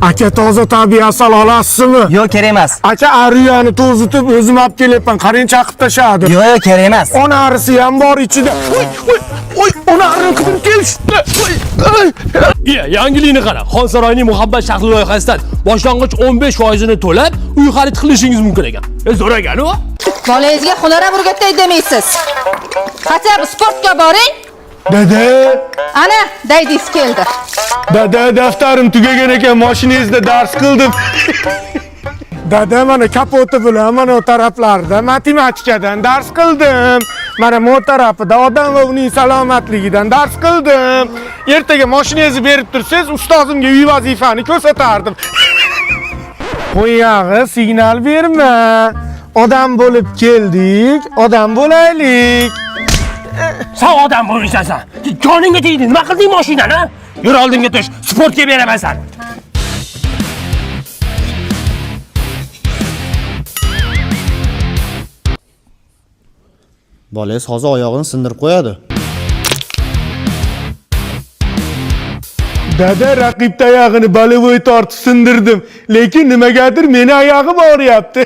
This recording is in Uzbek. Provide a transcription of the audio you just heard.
Aka toza tabiiy asal olasizmi? Yo'q, kerak emas. Aka ariyani to'zitib o'zim olib kelyapman. Qarang chaqib tashadi. Yo'q, kerak emas. Ona arisi ham bor ichida. Oy, ona arini qilib kelishdi. Yangilikni qara. Xonsaroyning muhabbat shahri loyihasidan boshlang'ich 15% to'lab uy xarid qilishingiz mumkin ekan. Zo'r ekan-ku. Bolangizga xunoram urgatday demaysiz. Qachon sportga boring? Dada, Ana, daydis keldi. dada daftarim tugagan ekan, mashinangizda dars qildim. Dada mana kapoti bilan mana o taraflarda matematikadan dars qildim. Mana bu tarafida odam va uning salomatligidan dars qildim. Ertaga mashinangizni berib tursangiz, ustozimga uy vazifani ko'rsatardim. Qo'yag'i signal berma. Odam bo'lib keldik, odam bo'laylik. Sen odam bo'lmaysan. Joningga tegdi. Nima qilding mashinani? Yur oldinga tush. Sportga beraman seni. Bolangiz hozir oyog'ini sindirib qo'yadi. Dada raqib tayog'ini balovoy tortib sindirdim, lekin nimagadir meni oyog'im og'riyapti.